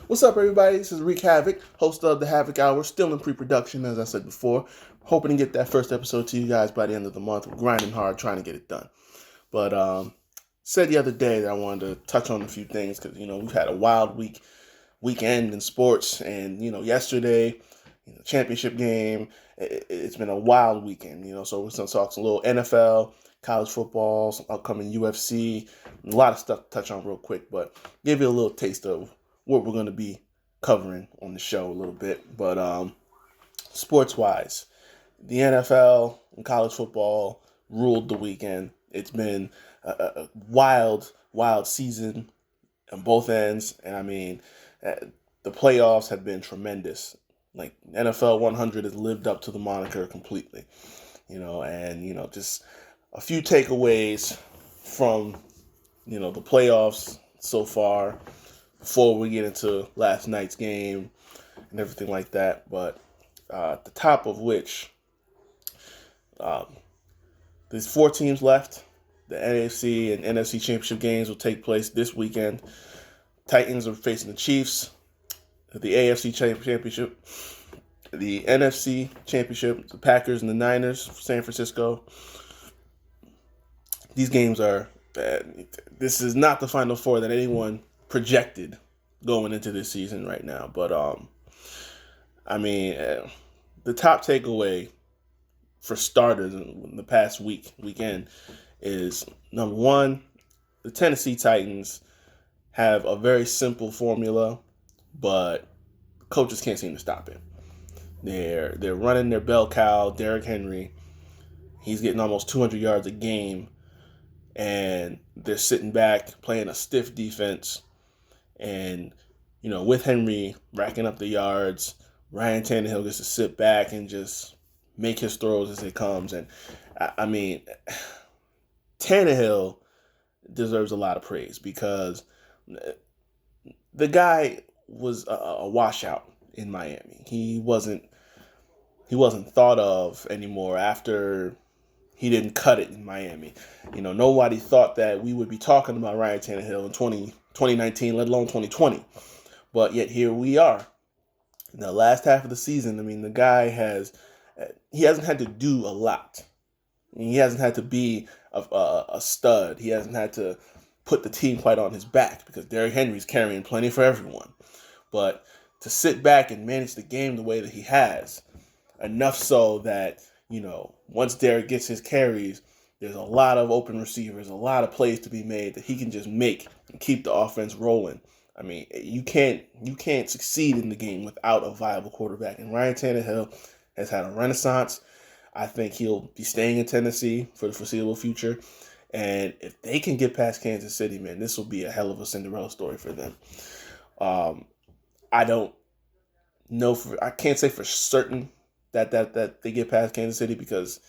What's up, everybody? This is Reek Havoc, host of the Havoc Hour, still in pre-production, as I said before. Hoping to get that first episode to you guys by the end of the month. We're grinding hard, trying to get it done. But said the other day that I wanted to touch on a few things because we've had a wild weekend in sports, and yesterday, championship game. It's been a wild weekend, So we're gonna talk some little NFL, college football, some upcoming UFC, a lot of stuff to touch on real quick, but give you a little taste of what we're gonna be covering on the show a little bit. But sports wise, the NFL and college football ruled the weekend. It's been a wild season on both ends, and uh, the playoffs have been tremendous. Like NFL 100 has lived up to the moniker completely, and just a few takeaways from the playoffs so far before we get into last night's game and everything like that. But at the top of which, um, there's 4 teams left. The NFC and NFC championship games will take place this weekend. Titans are facing the Chiefs. The AFC championship, the NFC championship, the Packers and the Niners, San Francisco. These games are. This is not the Final Four that anyone projected going into this season right now. But the top takeaway for starters in the past weekend is number one, the Tennessee Titans have a very simple formula, but coaches can't seem to stop it. They're running their bell cow, Derrick Henry. He's getting almost 200 yards a game, and they're sitting back playing a stiff defense. And with Henry racking up the yards, Ryan Tannehill gets to sit back and just make his throws as it comes. And I mean, Tannehill deserves a lot of praise because the guy was a washout in Miami. He wasn't thought of anymore after he didn't cut it in Miami. Nobody thought that we would be talking about Ryan Tannehill in 2019, let alone 2020. But yet here we are. In the last half of the season, the guy he hasn't had to do a lot. He hasn't had to be a stud. He hasn't had to put the team quite on his back because Derrick Henry's carrying plenty for everyone. But to sit back and manage the game the way that he has, enough so that, once Derrick gets his carries, there's a lot of open receivers, a lot of plays to be made that he can just make and keep the offense rolling. You can't succeed in the game without a viable quarterback. And Ryan Tannehill has had a renaissance. I think he'll be staying in Tennessee for the foreseeable future. And if they can get past Kansas City, man, this will be a hell of a Cinderella story for them. I don't know I can't say for certain that they get past Kansas City because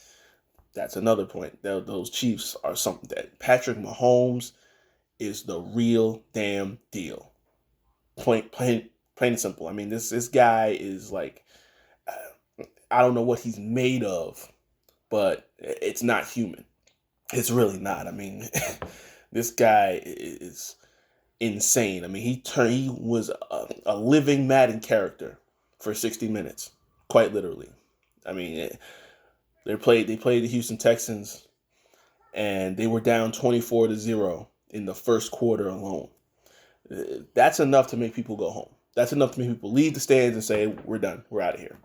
that's another point. Those Chiefs are something that Patrick Mahomes is the real damn deal. Plain and simple. This guy is like, I don't know what he's made of, but it's not human. It's really not. This guy is insane. He was a living Madden character for 60 minutes, quite literally. I mean, they played the Houston Texans, and they were down 24-0 in the first quarter alone. That's enough to make people go home. That's enough to make people leave the stands and say, we're done. We're out of here.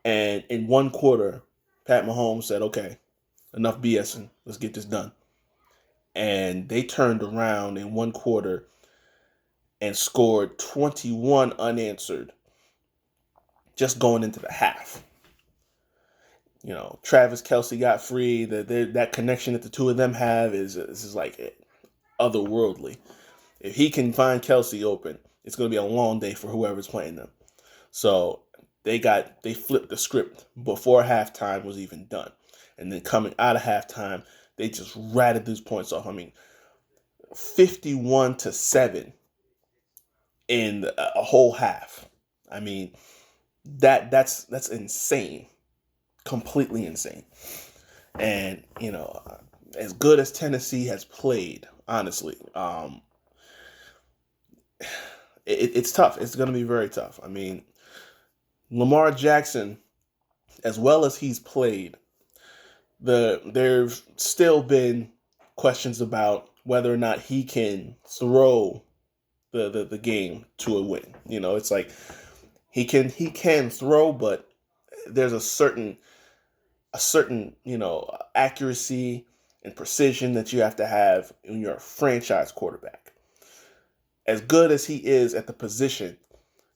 And in one quarter, Pat Mahomes said, okay, enough BSing. Let's get this done. And they turned around in one quarter and scored 21 unanswered just going into the half. Travis Kelce got free. That connection that the two of them have is like otherworldly. If he can find Kelce open, it's going to be a long day for whoever's playing them. So they flipped the script before halftime was even done. And then coming out of halftime, they just ratted these points off. 51-7 in a whole half. That's insane. Completely insane. And, as good as Tennessee has played, honestly, it's tough. It's going to be very tough. I mean, Lamar Jackson, as well as he's played, there's still been questions about whether or not he can throw the game to a win. It's like he can throw, but there's a certain accuracy and precision that you have to have when you're a franchise quarterback. As good as he is at the position,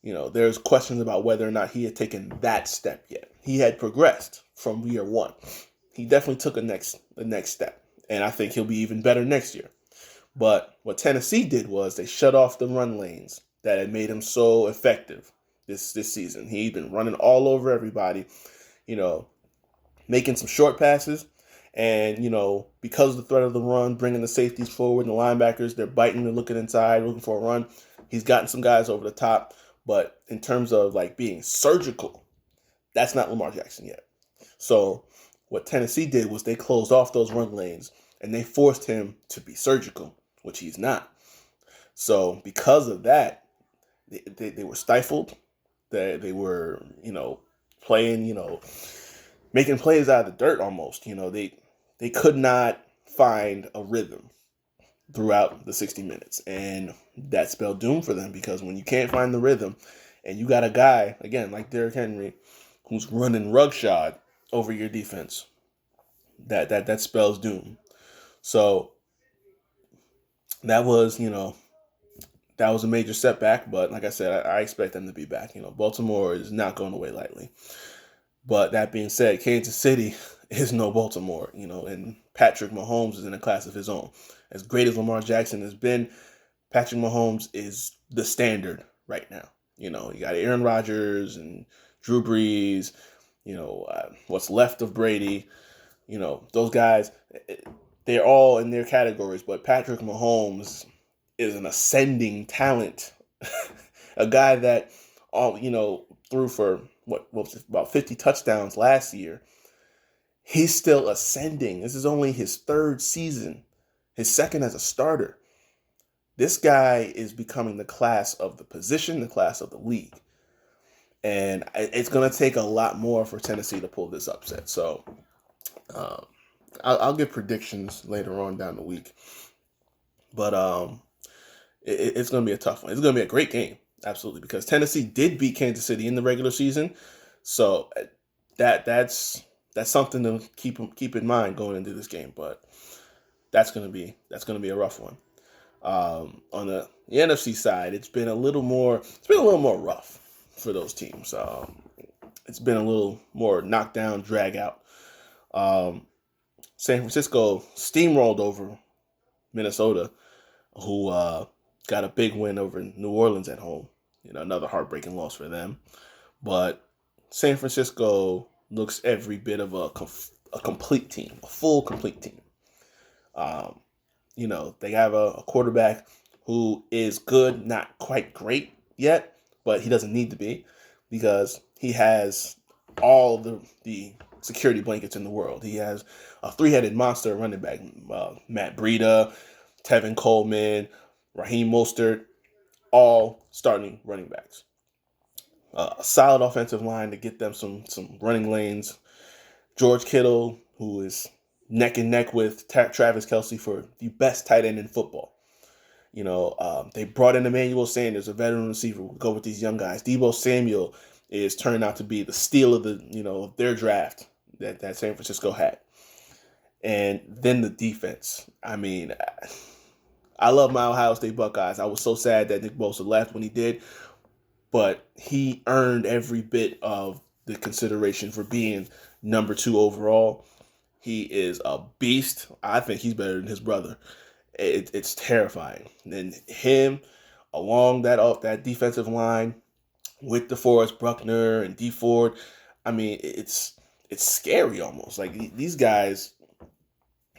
there's questions about whether or not he had taken that step yet. He had progressed from year one. He definitely took the next step, and I think he'll be even better next year. But what Tennessee did was they shut off the run lanes that had made him so effective this season. He'd been running all over everybody, you know, making some short passes. And, because of the threat of the run, bringing the safeties forward and the linebackers, they're biting, they're looking inside, looking for a run. He's gotten some guys over the top. But in terms of like being surgical, that's not Lamar Jackson yet. So what Tennessee did was they closed off those run lanes and they forced him to be surgical, which he's not. So because of that, they were stifled. They were, playing, making plays out of the dirt almost. They could not find a rhythm throughout the 60 minutes. And that spelled doom for them because when you can't find the rhythm and you got a guy, again, like Derrick Henry, who's running rugshod over your defense, that spells doom. So that was, that was a major setback. But like I said, I expect them to be back. Baltimore is not going away lightly. But that being said, Kansas City is no Baltimore, and Patrick Mahomes is in a class of his own. As great as Lamar Jackson has been, Patrick Mahomes is the standard right now. You got Aaron Rodgers and Drew Brees, what's left of Brady, those guys, they're all in their categories, but Patrick Mahomes is an ascending talent. A guy that threw for what was it, about 50 touchdowns last year. He's still ascending. This is only his third season, his second as a starter. This guy is becoming the class of the position, the class of the league. And it's going to take a lot more for Tennessee to pull this upset. So I'll give predictions later on down the week. But it's going to be a tough one. It's going to be a great game. Absolutely. Because Tennessee did beat Kansas City in the regular season. So that's something to keep in mind going into this game. But that's going to be a rough one. On the NFC side, it's been a little more rough for those teams. It's been a little more knockdown, drag out. San Francisco steamrolled over Minnesota, who got a big win over New Orleans at home. Another heartbreaking loss for them. But San Francisco looks every bit of a complete team, a full complete team. They have a quarterback who is good, not quite great yet, but he doesn't need to be because he has all the security blankets in the world. He has a three-headed monster running back, Matt Breida, Tevin Coleman, Raheem Mostert, all starting running backs. A solid offensive line to get them some running lanes. George Kittle, who is neck and neck with Travis Kelce for the best tight end in football. They brought in Emmanuel Sanders, a veteran receiver, to go with these young guys. Deebo Samuel is turning out to be the steal of their draft that San Francisco had. And then the defense. I mean, I love my Ohio State Buckeyes. I was so sad that Nick Bosa left when he did, but he earned every bit of the consideration for being number 2 overall. He is a beast. I think he's better than his brother. It's terrifying. And him, along that defensive line with DeForest Buckner and D Ford, I mean, it's scary almost. Like these guys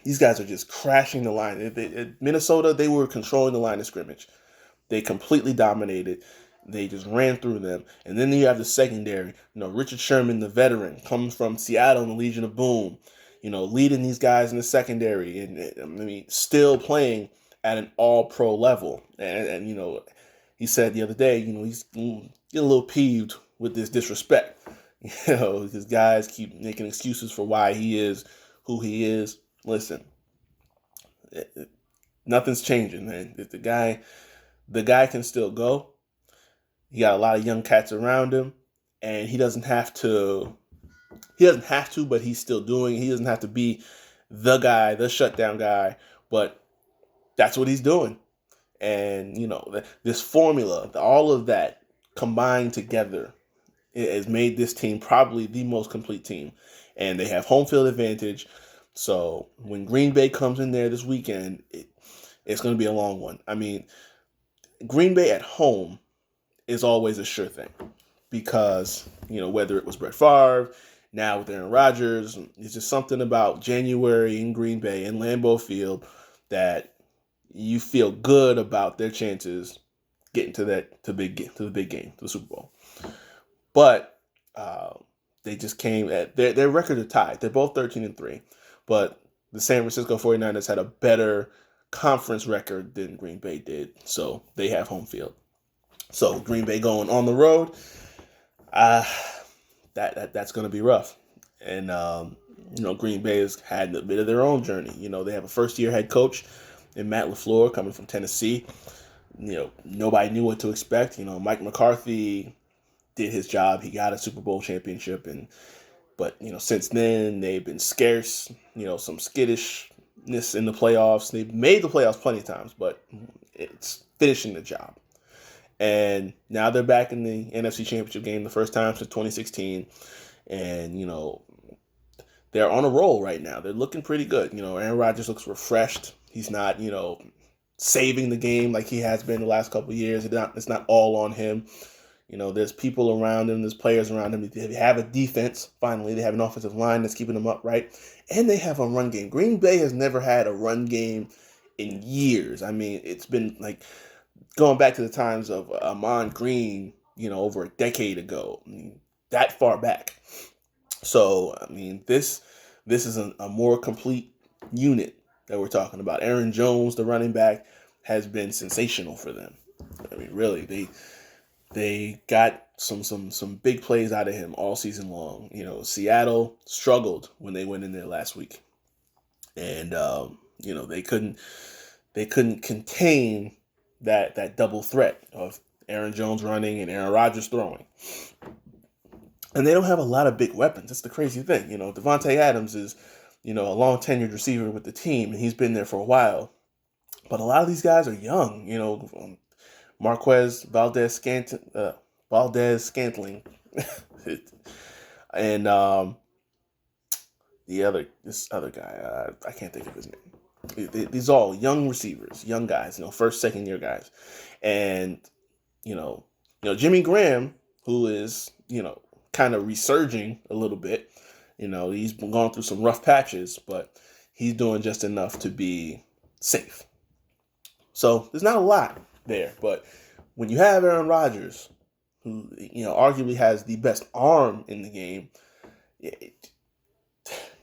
are just crashing the line. Minnesota, they were controlling the line of scrimmage. They completely dominated. They just ran through them. And then you have the secondary. Richard Sherman, the veteran, comes from Seattle and the Legion of Boom. Leading these guys in the secondary and still playing at an all-pro level. And he said the other day, he's getting a little peeved with this disrespect. Because guys keep making excuses for why he is who he is. Listen, nothing's changing, man. If the guy can still go. He got a lot of young cats around him, and he doesn't have to. He doesn't have to, but he's still doing. He doesn't have to be the guy, the shutdown guy, but that's what he's doing. And this formula, all of that combined together, it has made this team probably the most complete team. And they have home field advantage. So when Green Bay comes in there this weekend, it's going to be a long one. I mean, Green Bay at home is always a sure thing because, whether it was Brett Favre, now with Aaron Rodgers, it's just something about January in Green Bay in Lambeau Field that you feel good about their chances getting to the big game, to the Super Bowl. But they just came at their record are tied. They're both 13-3, but the San Francisco 49ers had a better conference record than Green Bay did, so they have home field. So Green Bay going on the road, that's going to be rough. And Green Bay has had a bit of their own journey. They have a first-year head coach in Matt LaFleur coming from Tennessee. Nobody knew what to expect. Mike McCarthy did his job. He got a Super Bowl championship, but since then they've been scarce. Some skittishness in the playoffs. They've made the playoffs plenty of times, but it's finishing the job. And now they're back in the NFC Championship game, the first time since 2016. And, they're on a roll right now. They're looking pretty good. Aaron Rodgers looks refreshed. He's not, saving the game like he has been the last couple of years. It's not all on him. There's people around him. There's players around him. They have a defense. Finally, they have an offensive line that's keeping them upright. And they have a run game. Green Bay has never had a run game in years. I mean, it's been like going back to the times of Amon Green, over a decade ago, that far back. So, I mean, this is a more complete unit that we're talking about. Aaron Jones, the running back, has been sensational for them. I mean, really, they got some big plays out of him all season long. Seattle struggled when they went in there last week, and they couldn't contain that double threat of Aaron Jones running and Aaron Rodgers throwing. And they don't have a lot of big weapons. That's the crazy thing. Devontae Adams is, a long tenured receiver with the team, and he's been there for a while. But a lot of these guys are young. Marquez Valdez-Scantling, and this other guy, I can't think of his name. These are all young receivers, young guys, first, second year guys. And, Jimmy Graham, who is, kind of resurging a little bit, he's been going through some rough patches, but he's doing just enough to be safe. So there's not a lot there, but when you have Aaron Rodgers, who, arguably has the best arm in the game,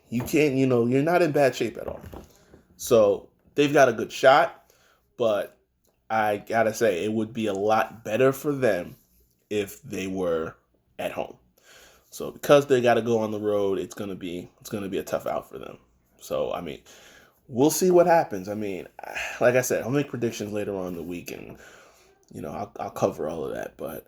you can't, you're not in bad shape at all. So they've got a good shot, but I gotta say it would be a lot better for them if they were at home. So because they got to go on the road, it's gonna be a tough out for them. So I mean, we'll see what happens. I mean, like I said, I'll make predictions later on in the week, and I'll cover all of that. But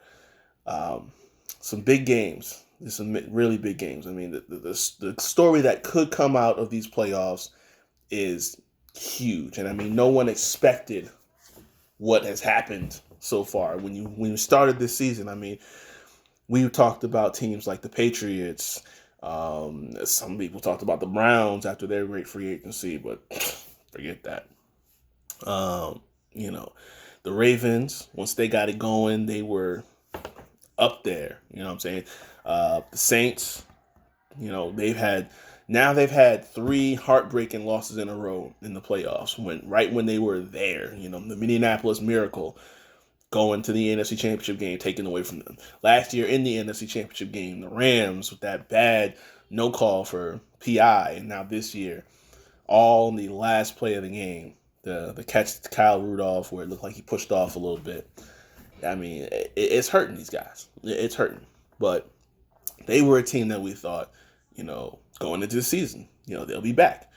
some big games. There's some really big games. I mean, the story that could come out of these playoffs is huge, and I mean, no one expected what has happened so far. When you started this season, I mean, we talked about teams like the Patriots. Some people talked about the Browns after their great free agency, but forget that. The Ravens, once they got it going, they were up there. You know what I'm saying? The Saints, they've had 3 heartbreaking losses in a row in the playoffs when they were there. The Minneapolis Miracle going to the NFC Championship game, taken away from them. Last year in the NFC Championship game, the Rams with that bad no call for PI, and now this year, all in the last play of the game, the catch to Kyle Rudolph where it looked like he pushed off a little bit. I mean, it's hurting these guys. It's hurting. But they were a team that we thought, going into the season, they'll be back.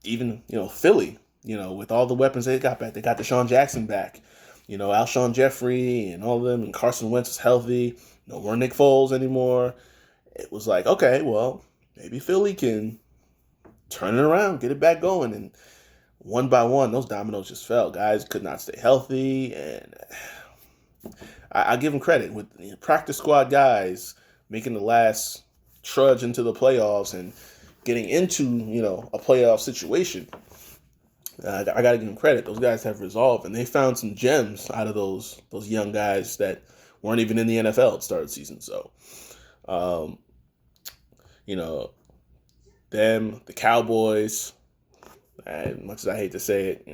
Even, Philly, with all the weapons they got back, they got Deshaun Jackson back. Alshon Jeffrey and all of them, and Carson Wentz is healthy. No more Nick Foles anymore. It was like, okay, well, maybe Philly can turn it around, get it back going. And one by one, those dominoes just fell. Guys could not stay healthy. And I give them credit with practice squad guys making the last trudge into the playoffs and getting into, a playoff situation. I got to give them credit. Those guys have resolved, and they found some gems out of those young guys that weren't even in the NFL at the start of the season. So, um, them, the Cowboys, as much as I hate to say it,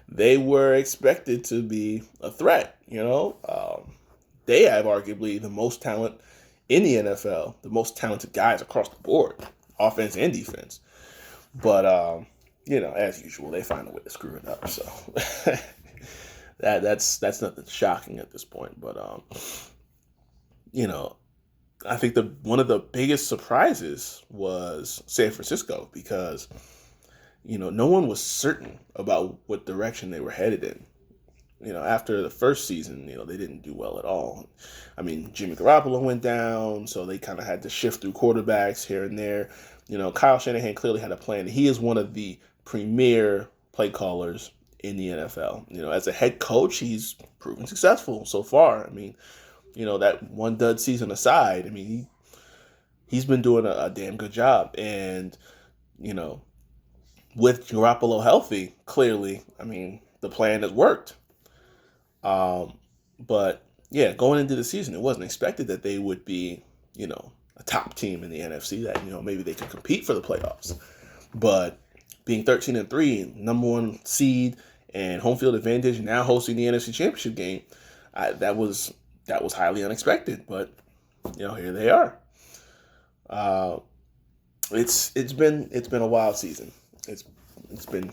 they were expected to be a threat. They have arguably the most talent in the NFL, the most talented guys across the board, offense and defense. But as usual, they find a way to screw it up. So that's nothing shocking at this point. But I think one of the biggest surprises was San Francisco because no one was certain about what direction they were headed in. After the first season, they didn't do well at all. I mean, Jimmy Garoppolo went down, so they kind of had to shift through quarterbacks here and there. Kyle Shanahan clearly had a plan. He is one of the premier play callers in the NFL. As a head coach, he's proven successful so far. I mean, that one dud season aside, I mean, he's been doing a damn good job. And, with Garoppolo healthy, clearly, I mean, the plan has worked. But yeah, going into the season, it wasn't expected that they would be, a top team in the NFC that, maybe they could compete for the playoffs. But being 13-3, number one seed and home field advantage, now hosting the NFC Championship game, that was highly unexpected. But here they are. It's been a wild season. It's been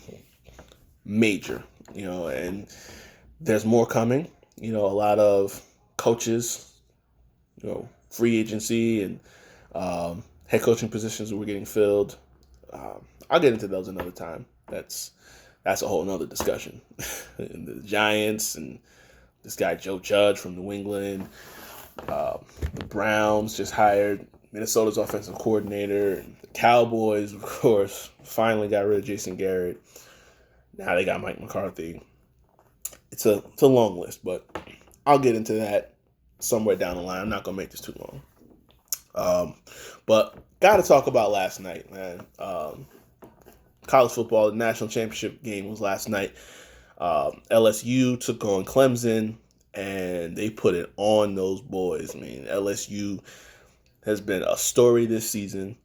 major, and there's more coming. A lot of coaches, free agency and head coaching positions that we're getting filled. I'll get into those another time. That's a whole nother discussion. And the Giants and this guy Joe Judge from New England. The Browns just hired Minnesota's offensive coordinator. And the Cowboys, of course, finally got rid of Jason Garrett. Now they got Mike McCarthy. It's a long list, but I'll get into that somewhere down the line. I'm not going to make this too long. But got to talk about last night, man. College football, the national championship game was last night. LSU took on Clemson, and they put it on those boys. I mean, LSU has been a story this season.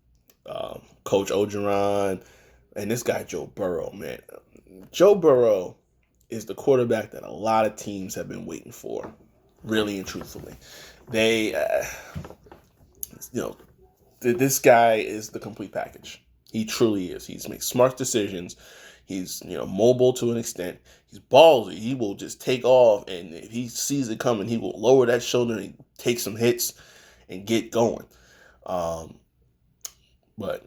Coach Orgeron and this guy Joe Burrow, man. Joe Burrow is the quarterback that a lot of teams have been waiting for, really and truthfully. They, this guy is the complete package. He truly is. He makes smart decisions. He's, mobile to an extent. He's ballsy. He will just take off, and if he sees it coming, he will lower that shoulder and take some hits and get going. But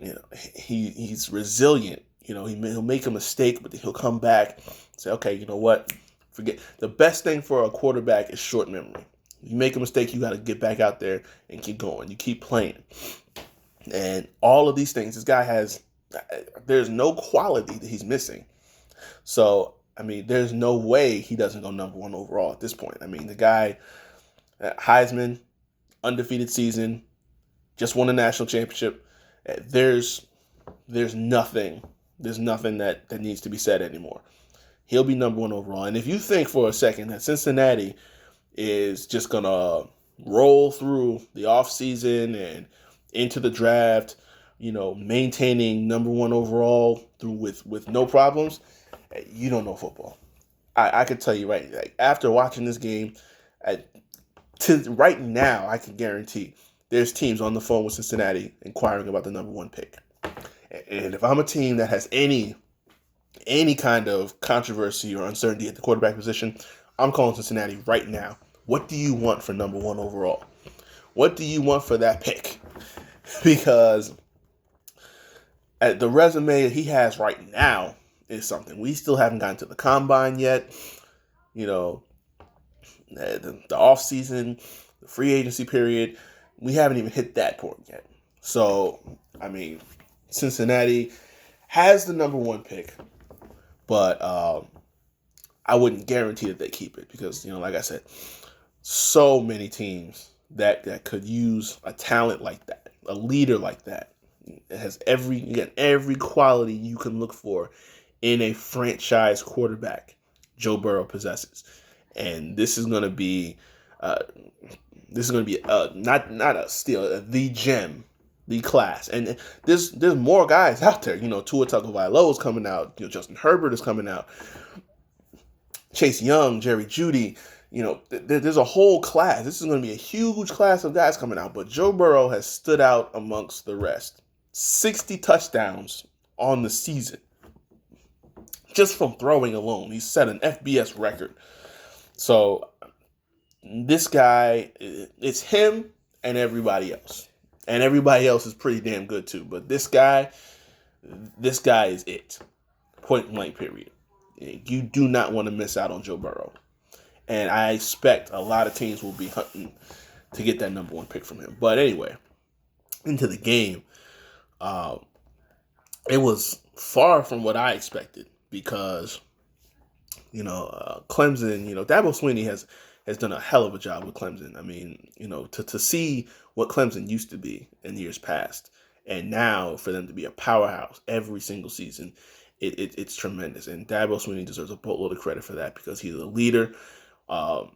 he's resilient. He'll make a mistake, but he'll come back and say, okay, you know what? Forget. The best thing for a quarterback is short memory. You make a mistake, you got to get back out there and keep going. You keep playing. And all of these things, this guy there's no quality that he's missing. So, I mean, there's no way he doesn't go number one overall at this point. I mean, the guy, Heisman, undefeated season, just won a national championship. There's nothing that needs to be said anymore. He'll be number one overall. And if you think for a second that Cincinnati is just going to roll through the offseason and into the draft, maintaining number one overall through with no problems, you don't know football. I can tell you after watching this game, to right now, I can guarantee there's teams on the phone with Cincinnati inquiring about the number one pick. And if I'm a team that has any kind of controversy or uncertainty at the quarterback position, I'm calling Cincinnati right now. What do you want for number 1 overall? What do you want for that pick? Because at the resume he has right now is something. We still haven't gotten to the combine yet. You know, the off season, the free agency period, we haven't even hit that point yet. So, I mean, Cincinnati has the number 1 pick, but I wouldn't guarantee that they keep it because, like I said, so many teams that could use a talent like that, a leader like that. It has every quality you can look for in a franchise quarterback. Joe Burrow possesses, and this is going to be not a steal, the gem, the class. And there's more guys out there. Tua Tagovailoa is coming out. Justin Herbert is coming out. Chase Young, Jerry Jeudy. There's a whole class. This is going to be a huge class of guys coming out. But Joe Burrow has stood out amongst the rest. 60 touchdowns on the season. Just from throwing alone. He's set an FBS record. So this guy, it's him and everybody else. And everybody else is pretty damn good too. But this guy is it. Point blank, period. You do not want to miss out on Joe Burrow. And I expect a lot of teams will be hunting to get that number 1 pick from him. But anyway, into the game, it was far from what I expected because, Clemson, Dabo Swinney has done a hell of a job with Clemson. I mean, to see what Clemson used to be in years past, and now for them to be a powerhouse every single season, it's tremendous. And Dabo Swinney deserves a boatload of credit for that because he's a leader.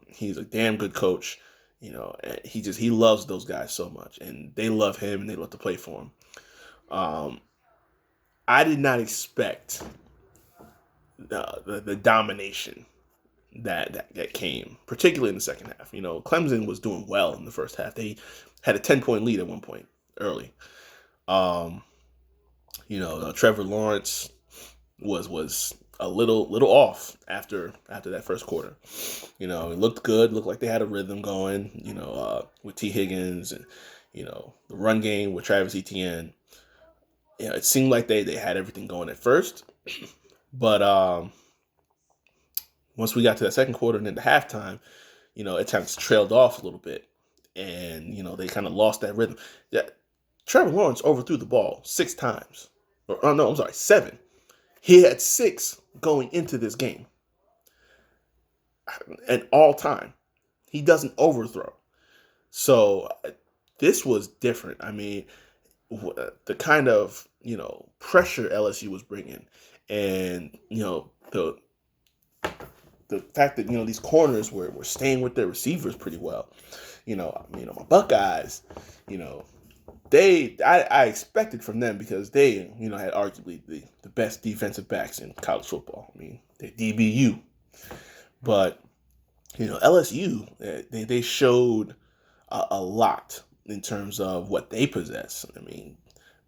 He's a damn good coach. And he loves those guys so much, and they love him and they love to play for him. I did not expect the domination that came, particularly in the second half. Clemson was doing well in the first half. They had a 10-point lead at one point early. Trevor Lawrence was a little off after that first quarter. It looked good, looked like they had a rhythm going, with T. Higgins and, the run game with Travis Etienne. It seemed like they had everything going at first. But once we got to that second quarter and into halftime, at times trailed off a little bit. And, they kind of lost that rhythm. Yeah, Trevor Lawrence overthrew the ball 6 times. No, I'm sorry, 7. He had 6 going into this game. At all time. He doesn't overthrow. So this was different. I mean, the kind of, pressure LSU was bringing. And, the fact that, these corners were staying with their receivers pretty well. My Buckeyes, I expected from them because they, had arguably the best defensive backs in college football. I mean, they're DBU. But, LSU, they showed a lot in terms of what they possess. I mean,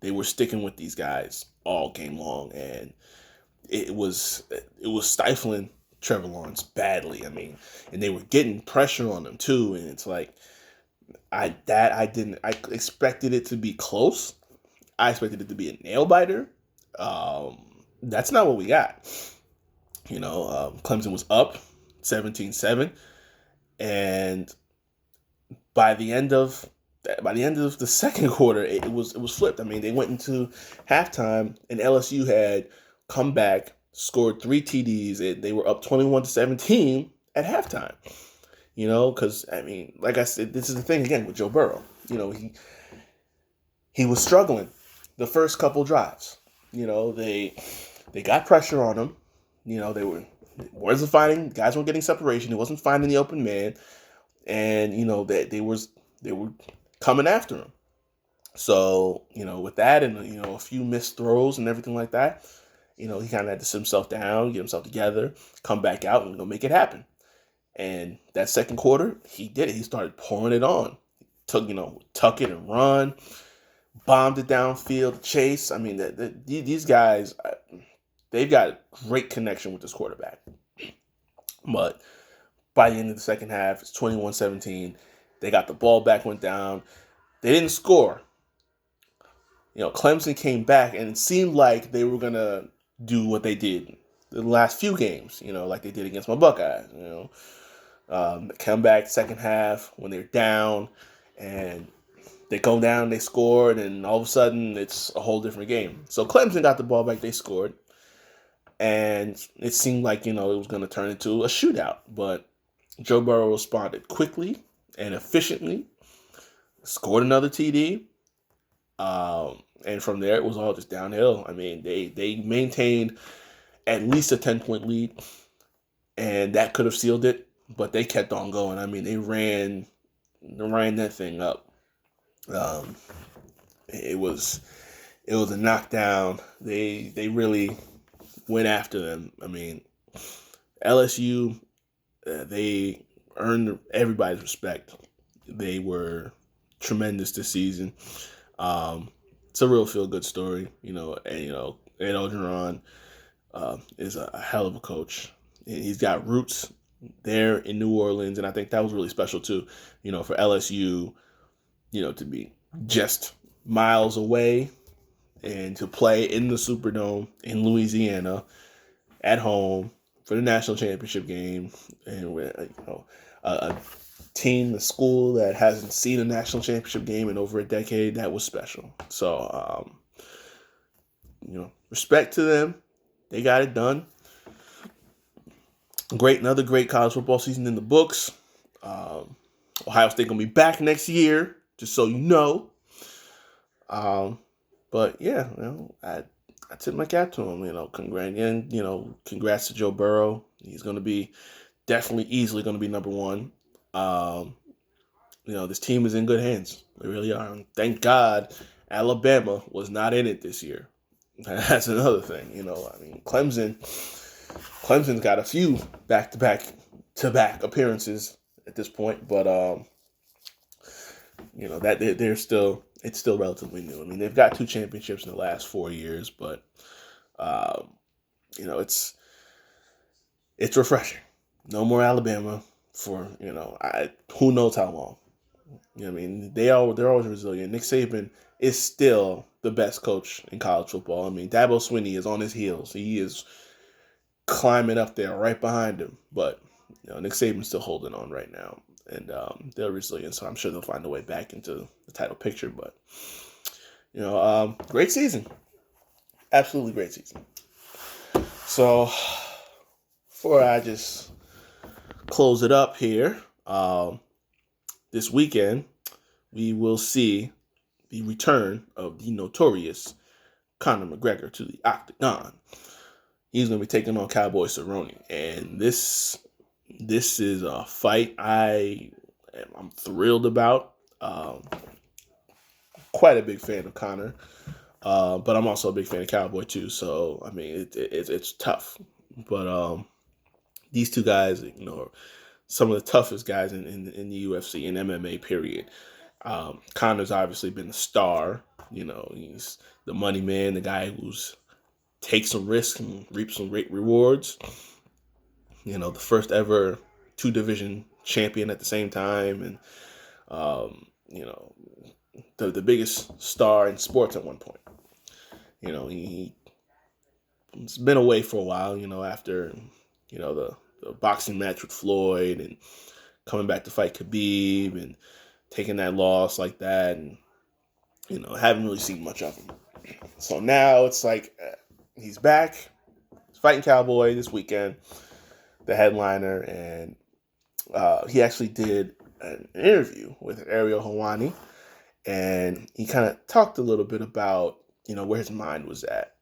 they were sticking with these guys all game long, and it was stifling Trevor Lawrence badly. I mean, and they were getting pressure on him too, and it's like I expected it to be close. I expected it to be a nail biter. That's not what we got. Clemson was up 17-7, and by the end of the second quarter, it was flipped. I mean, they went into halftime, and LSU had come back, scored 3 TDs. They were up 21-17 at halftime. Because, I mean, like I said, this is the thing again with Joe Burrow. He was struggling the first couple drives. They got pressure on him. Guys weren't getting separation. He wasn't finding the open man. And, they were coming after him. So, with that and, a few missed throws and everything like that, he kind of had to sit himself down, get himself together, come back out and make it happen. And that second quarter, he did it. He started pouring it on. Tuck it and run, bombed it downfield, chase. I mean, these guys, they've got great connection with this quarterback. But by the end of the second half, it's 21-17. They got the ball back, went down. They didn't score. Clemson came back, and it seemed like they were going to do what they did the last few games, like they did against my Buckeyes. They come back second half when they're down, and they go down, they scored, and all of a sudden it's a whole different game. So Clemson got the ball back, they scored, and it seemed like, it was going to turn into a shootout. But Joe Burrow responded quickly and efficiently, scored another TD, and from there it was all just downhill. I mean, they maintained at least a 10-point lead, and that could have sealed it, but they kept on going. I mean, they ran that thing up. It was a knockdown. They really went after them. I mean, LSU, they earned everybody's respect. They were tremendous this season. It's a real feel-good story, and Ed Orgeron is a hell of a coach. He's got roots there in New Orleans, and I think that was really special too, for LSU, to be just miles away and to play in the Superdome in Louisiana at home for the national championship game, and with a team, a school that hasn't seen a national championship game in over a decade. That was special. So, respect to them. They got it done. Another great college football season in the books. Ohio State gonna be back next year, just so you know. But yeah, I tip my cap to him. Congrats to Joe Burrow. He's gonna be definitely easily gonna be number one. This team is in good hands. They really are. And thank God Alabama was not in it this year. That's another thing. Clemson's got a few back-to-back appearances at this point, but that it's still relatively new. I mean, they've got 2 championships in the last 4 years, but it's refreshing. No more Alabama for who knows how long. They're always resilient. Nick Saban is still the best coach in college football. I mean, Dabo Swinney is on his heels. He is climbing up there right behind him. But Nick Saban's still holding on right now, and they're resilient. So I'm sure they'll find a way back into the title picture. But great season, absolutely great season. So before I just close it up here, this weekend we will see the return of the notorious Conor McGregor to the octagon. He's going to be taking on Cowboy Cerrone, and this is a fight I'm thrilled about. Quite a big fan of Conor, but I'm also a big fan of Cowboy too. So I mean, it's tough, but these two guys, are some of the toughest guys in the UFC and MMA period. Conor's obviously been the star. He's the money man, the guy who's takes some risks and reaps some great rewards. The first ever 2-division champion at the same time, and the biggest star in sports at one point. He's been away for a while. After the boxing match with Floyd, and coming back to fight Khabib, and taking that loss like that, and haven't really seen much of him. So now it's like he's back. He's fighting Cowboy this weekend, the headliner, and he actually did an interview with Ariel Helwani, and he kind of talked a little bit about where his mind was at,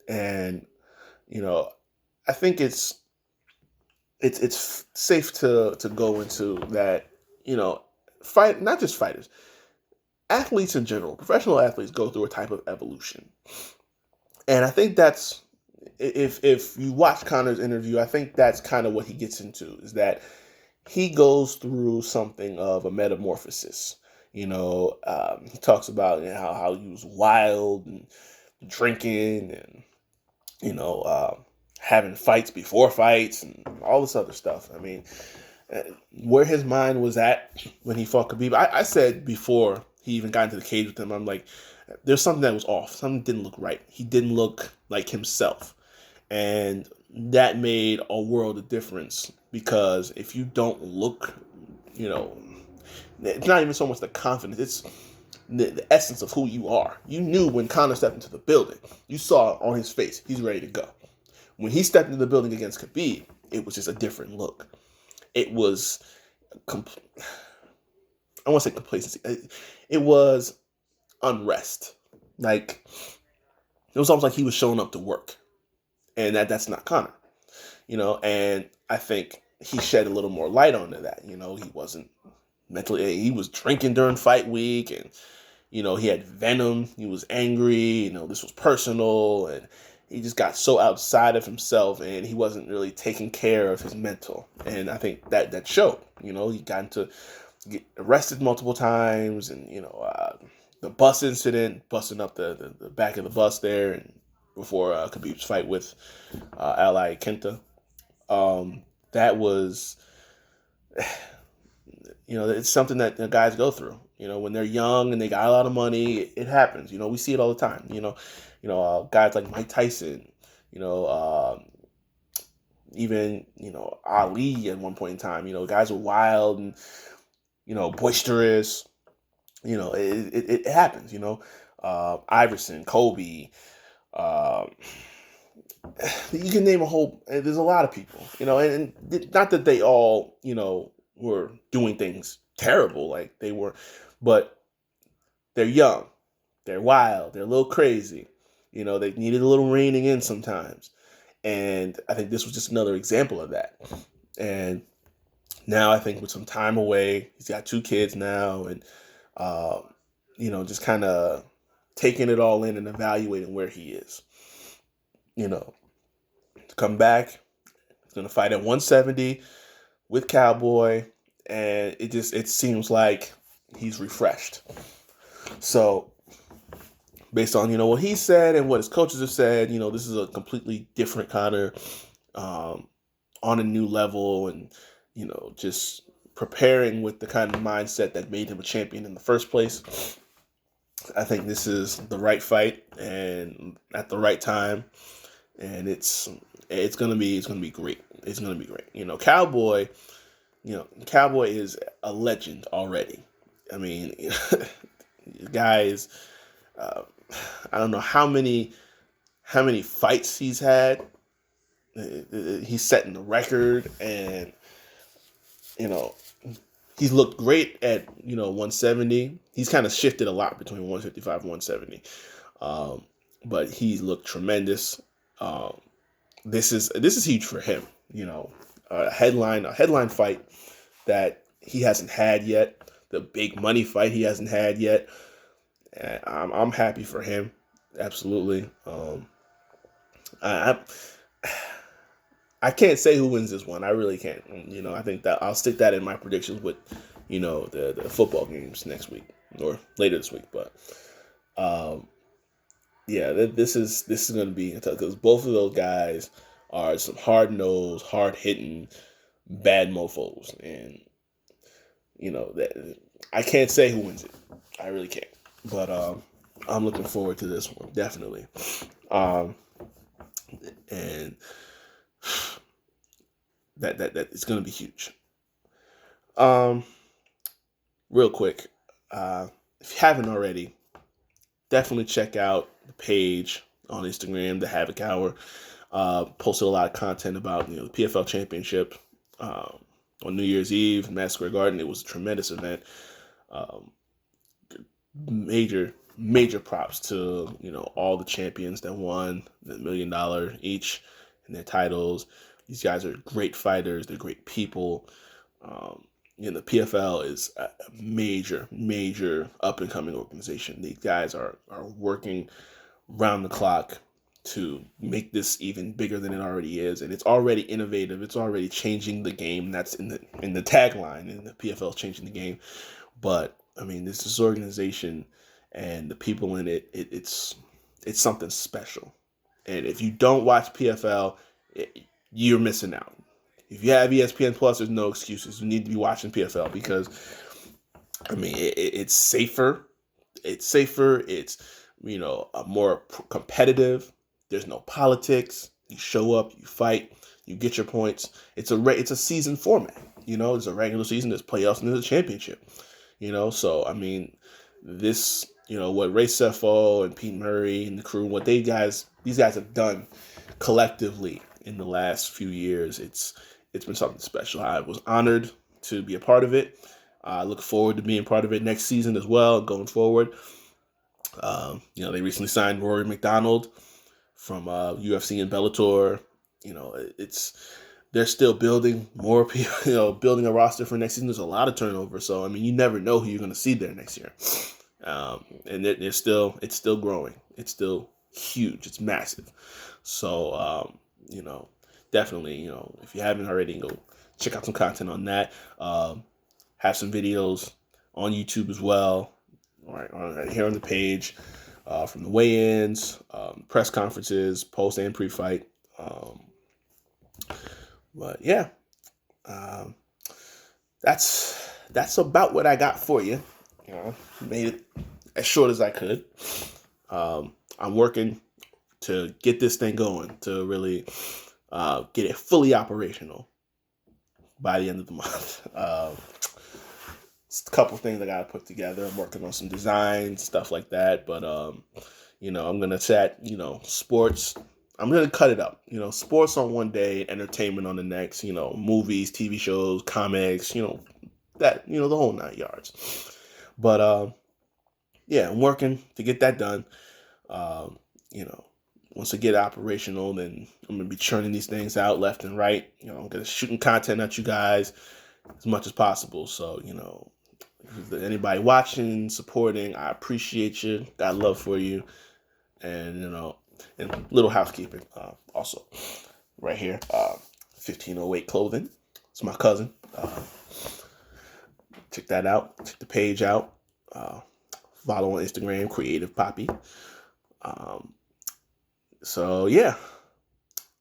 and I think it's safe to go into that. Fight, not just fighters, athletes in general, professional athletes go through a type of evolution. And I think that's, if you watch Conor's interview, I think that's kind of what he gets into, is that he goes through something of a metamorphosis. He talks about how he was wild and drinking and, having fights before fights and all this other stuff. I mean, where his mind was at when he fought Khabib. I said before he even got into the cage with him, I'm like, there's something that was off. Something didn't look right. He didn't look like himself. And that made a world of difference because if you don't look, you know, it's not even so much the confidence, it's the essence of who you are. You knew when Conor stepped into the building, you saw it on his face, he's ready to go. When he stepped into the building against Khabib, it was just a different look. It was, I want to say complacency. It was unrest. Like, it was almost like he was showing up to work. And that's not Conor. And I think he shed a little more light onto that. He wasn't mentally, he was drinking during fight week, and he had venom, he was angry, this was personal, and he just got so outside of himself, and he wasn't really taking care of his mental. And I think that showed. He got into get arrested multiple times, and the bus incident, busting up the back of the bus there, and before Khabib's fight with Ally Kenta. That was, it's something that the guys go through. When they're young and they got a lot of money, it happens. We see it all the time. Guys like Mike Tyson. Even Ali at one point in time. Guys were wild and boisterous. It happens. Iverson, Kobe. You can name a whole. There's a lot of people, and not that they all, were doing things terrible like they were, but they're young, they're wild, they're a little crazy. They needed a little reining in sometimes, and I think this was just another example of that. And now I think with some time away, he's got 2 kids now, and just kind of taking it all in and evaluating where he is. To come back, he's gonna fight at 170 with Cowboy, and it seems like he's refreshed. So based on what he said and what his coaches have said, this is a completely different Conor, on a new level, and just preparing with the kind of mindset that made him a champion in the first place. I think this is the right fight and at the right time, and it's gonna be great. It's gonna be great. Cowboy is a legend already. I mean, guys, I don't know how many fights he's had. He's setting the record, and he's looked great at 170. He's kind of shifted a lot between 155 and 170, but he's looked tremendous. This is huge for him. A headline fight that he hasn't had yet. The big money fight he hasn't had yet. And I'm happy for him. Absolutely. I can't say who wins this one. I really can't. I think that I'll stick that in my predictions with, the football games next week or later this week. But yeah, this is going to be tough because both of those guys are some hard nosed, hard hitting, bad mofo's, and that I can't say who wins it. I really can't. But I'm looking forward to this one definitely, and that it's going to be huge. Real quick, if you haven't already, definitely check out the page on Instagram, the Havoc Hour. Posted a lot of content about the PFL Championship on New Year's Eve in Madison Square Garden. It was a tremendous event. Major props to all the champions that won the $1 million each in their titles. These guys are great fighters. They're great people. The PFL is a major up and coming organization. These guys are working round the clock to make this even bigger than it already is, and it's already innovative. It's already changing the game. That's in the tagline. And the PFL is changing the game. But I mean, this organization and the people in it. It's something special. And if you don't watch PFL, you're missing out. If you have ESPN Plus, there's no excuses. You need to be watching PFL because, I mean, it's safer. It's safer. It's, more competitive. There's no politics. You show up, you fight, you get your points. It's a season format. There's a regular season, there's playoffs, and there's a championship. So I mean, this, what Ray Sefo and Pete Murray and the crew, what these guys have done collectively in the last few years, it's been something special. I was honored to be a part of it. I look forward to being part of it next season as well, going forward. They recently signed Rory McDonald from UFC and Bellator. They're still building more people, building a roster for next season. There's a lot of turnover, so I mean, you never know who you're going to see there next year. And it's still growing. It's still huge. It's massive. So definitely, if you haven't already, go check out some content on that. Have some videos on YouTube as well, right here on the page, from the weigh-ins, press conferences, post and pre-fight. But yeah, that's about what I got for you. Made it as short as I could. I'm working to get this thing going, to really get it fully operational by the end of the month. It's a couple things I got to put together. I'm working on some designs, stuff like that. But, I'm going to set, sports. I'm going to cut it up. Sports on one day, entertainment on the next, movies, TV shows, comics, the whole 9 yards. But, yeah, I'm working to get that done. Once I get operational, then I'm going to be churning these things out left and right. I'm going to shooting content at you guys as much as possible. So, if anybody watching, supporting, I appreciate you. Got love for you. And, and little housekeeping also right here. 1508 Clothing. It's my cousin. Check that out. Check the page out. Follow on Instagram, Creative Poppy. So yeah,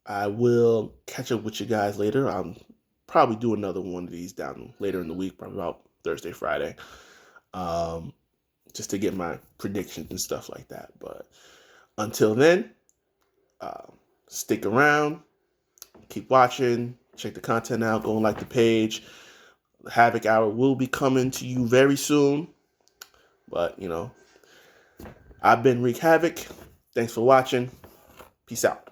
I will catch up with you guys later. I'll probably do another one of these down later in the week, probably about Thursday, Friday, just to get my predictions and stuff like that. But until then, stick around, keep watching, check the content out, go and like the page. The Havoc Hour will be coming to you very soon. But, I've been Wreak Havoc. Thanks for watching. Peace out.